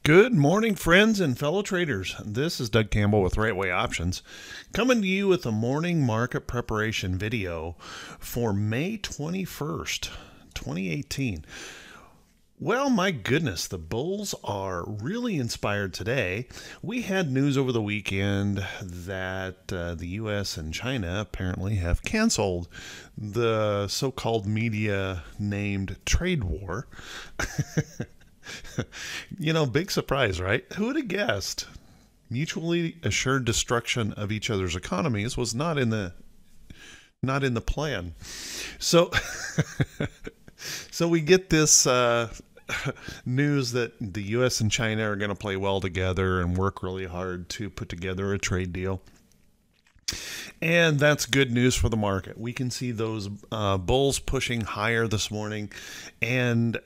Good morning, friends and fellow traders. This is Doug Campbell with Right Way Options, coming to you with a morning market preparation video for May 21st, 2018. Well, my goodness, the bulls are really inspired today. We had news over the weekend that the U.S. and China apparently have canceled the so-called media named trade war. Big surprise, right? Who would have guessed? Mutually assured destruction of each other's economies was not in the plan. So, so we get this news that the U.S. and China are going to play well together and work really hard to put together a trade deal. And that's good news for the market. We can see those bulls pushing higher this morning. And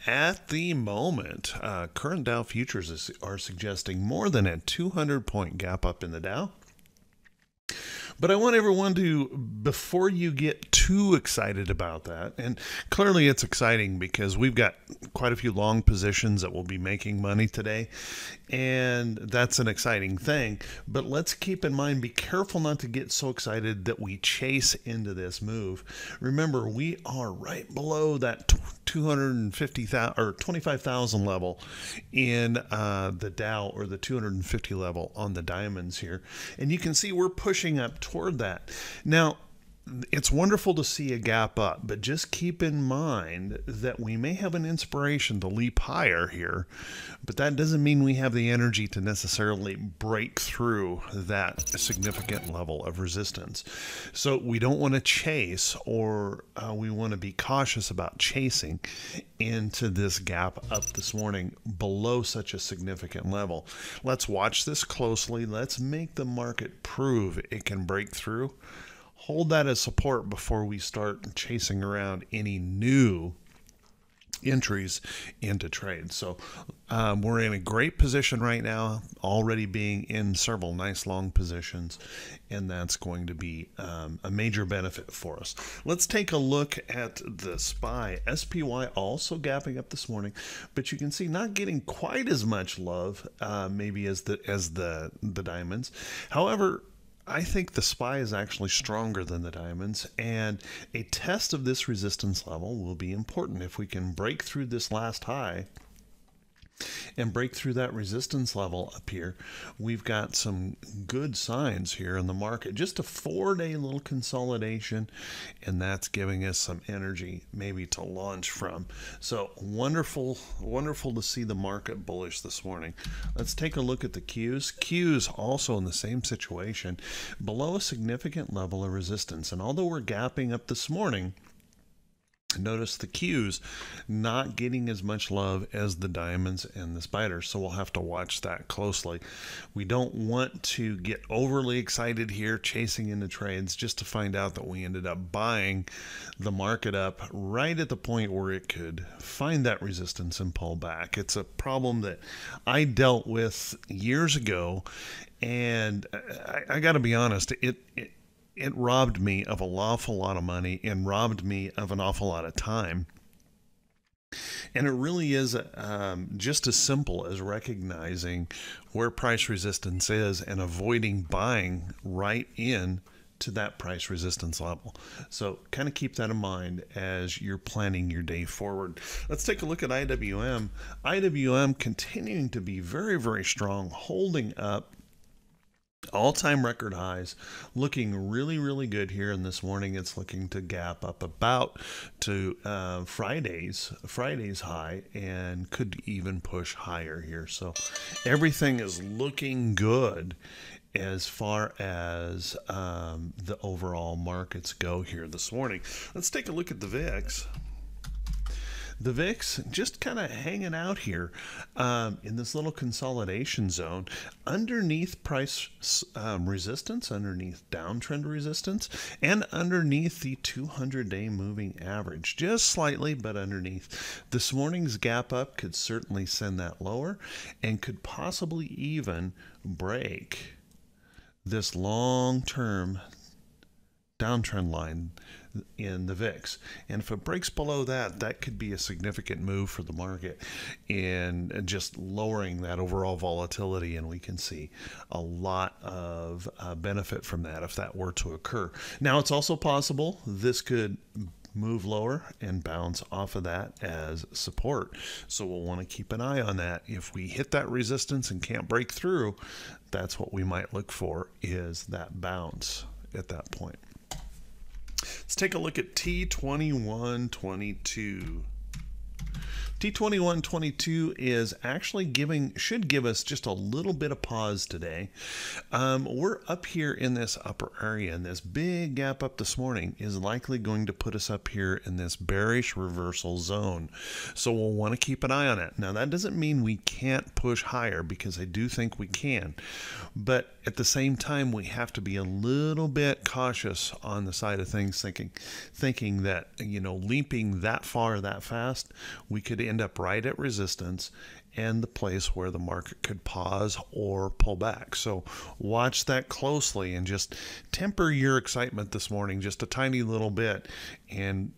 at the moment, current Dow futures are suggesting more than a 200-point gap up in the Dow. But I want everyone to, before you get too excited about that, and clearly it's exciting because we've got quite a few long positions that will be making money today, and that's an exciting thing. But let's keep in mind, be careful not to get so excited that we chase into this move. Remember, we are right below that 250,000 or 25,000 level in the Dow, or the 250 level on the diamonds here, and you can see we're pushing up toward that. Now, it's wonderful to see a gap up, but just keep in mind that we may have an inspiration to leap higher here, but that doesn't mean we have the energy to necessarily break through that significant level of resistance. So we don't want to chase, or we want to be cautious about chasing into this gap up this morning below such a significant level. Let's watch this closely. Let's make the market prove it can break through. Hold that as support before we start chasing around any new entries into trade. So we're in a great position right now, already being in several nice long positions, and that's going to be a major benefit for us. Let's take a look at the SPY. SPY also gapping up this morning, but you can see not getting quite as much love maybe as the diamonds. However, I think the SPY is actually stronger than the diamonds, and a test of this resistance level will be important. If we can break through this last high and break through that resistance level up here, we've got some good signs here in the market. Just a 4-day little consolidation, and that's giving us some energy maybe to launch from. So wonderful to see the market bullish this morning. Let's take a look at the Qs. Qs also in the same situation, below a significant level of resistance, and although we're gapping up this morning, notice the Qs not getting as much love as the diamonds and the spiders, so we'll have to watch that closely. We don't want to get overly excited here chasing into trades just to find out that we ended up buying the market up right at the point where it could find that resistance and pull back. It's a problem that I dealt with years ago, and I got to be honest, it robbed me of an awful lot of money and robbed me of an awful lot of time. And it really is just as simple as recognizing where price resistance is and avoiding buying right in to that price resistance level. So kind of keep that in mind as you're planning your day forward. Let's take a look at IWM. IWM continuing to be very, very strong, holding up all-time record highs, looking really good here. And this morning it's looking to gap up about to Friday's high, and could even push higher here. So everything is looking good as far as the overall markets go here this morning. Let's take a look at the VIX. The VIX just kind of hanging out here in this little consolidation zone underneath price resistance, underneath downtrend resistance, and underneath the 200-day moving average. Just slightly, but underneath. This morning's gap up could certainly send that lower and could possibly even break this long-term downtrend line in the VIX. And if it breaks below that, that could be a significant move for the market in just lowering that overall volatility. And we can see a lot of benefit from that if that were to occur. Now, it's also possible this could move lower and bounce off of that as support. So we'll want to keep an eye on that. If we hit that resistance and can't break through, that's what we might look for, is that bounce at that point. Let's take a look at T2122. T2122 is actually should give us just a little bit of pause today. We're up here in this upper area, and this big gap up this morning is likely going to put us up here in this bearish reversal zone. So we'll want to keep an eye on it. Now, that doesn't mean we can't push higher, because I do think we can. But at the same time, we have to be a little bit cautious on the side of things, thinking that, leaping that far that fast, we could end up right at resistance and the place where the market could pause or pull back. So watch that closely and just temper your excitement this morning just a tiny little bit. And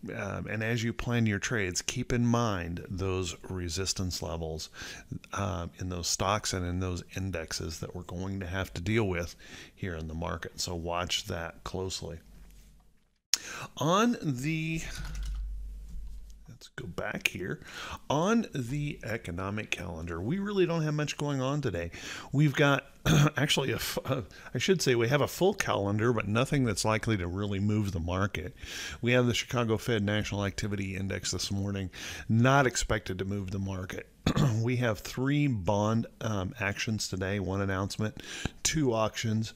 as you plan your trades, keep in mind those resistance levels in those stocks and in those indexes that we're going to have to deal with here in the market. So watch that closely. Let's go back here. On the economic calendar, we really don't have much going on today. We've got actually I should say we have a full calendar, but nothing that's likely to really move the market. We have the Chicago Fed National Activity Index this morning, not expected to move the market. We have 3 bond actions today, 1 announcement, 2 auctions.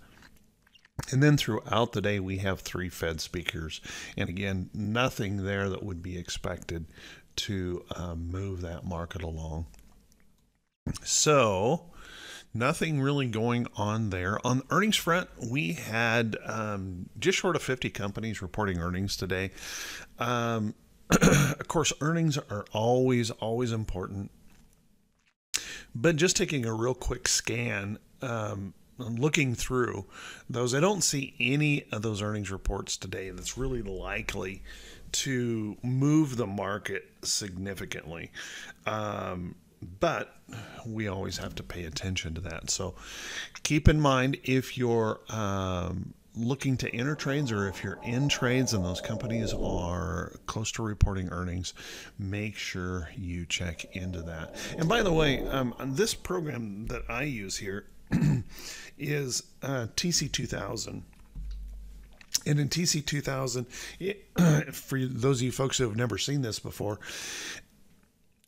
And then throughout the day, we have 3 Fed speakers. And again, nothing there that would be expected to move that market along. So nothing really going on there. On the earnings front, we had just short of 50 companies reporting earnings today. Of course, earnings are always important. But just taking a real quick scan, looking through those, I don't see any of those earnings reports today that's really likely to move the market significantly. But we always have to pay attention to that. So keep in mind, if you're looking to enter trades, or if you're in trades and those companies are close to reporting earnings, make sure you check into that. And by the way, this program that I use here is TC2000. And in TC2000, for those of you folks who have never seen this before,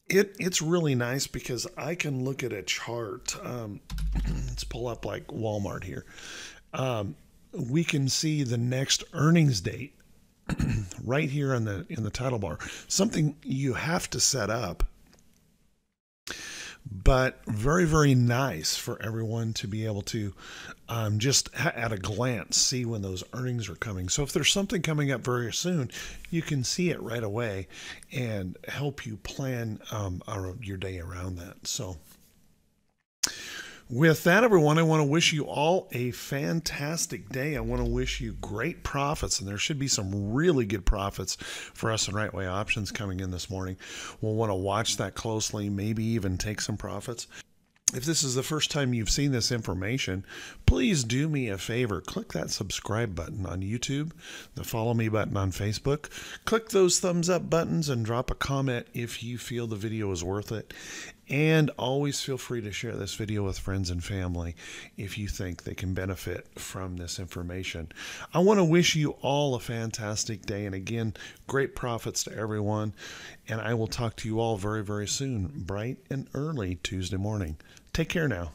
it's really nice because I can look at a chart. Let's pull up like Walmart here. We can see the next earnings date right here in the title bar. Something you have to set up, but very, very nice for everyone to be able to just at a glance see when those earnings are coming. So if there's something coming up very soon, you can see it right away and help you plan your day around that. So with that, everyone, I want to wish you all a fantastic day. I want to wish you great profits, and there should be some really good profits for us in Right Way Options coming in this morning. We'll want to watch that closely, maybe even take some profits. If this is the first time you've seen this information, please do me a favor. Click that subscribe button on YouTube, the follow me button on Facebook. Click those thumbs up buttons and drop a comment if you feel the video is worth it. And always feel free to share this video with friends and family if you think they can benefit from this information. I want to wish you all a fantastic day. And again, great profits to everyone. And I will talk to you all very, very soon, bright and early Tuesday morning. Take care now.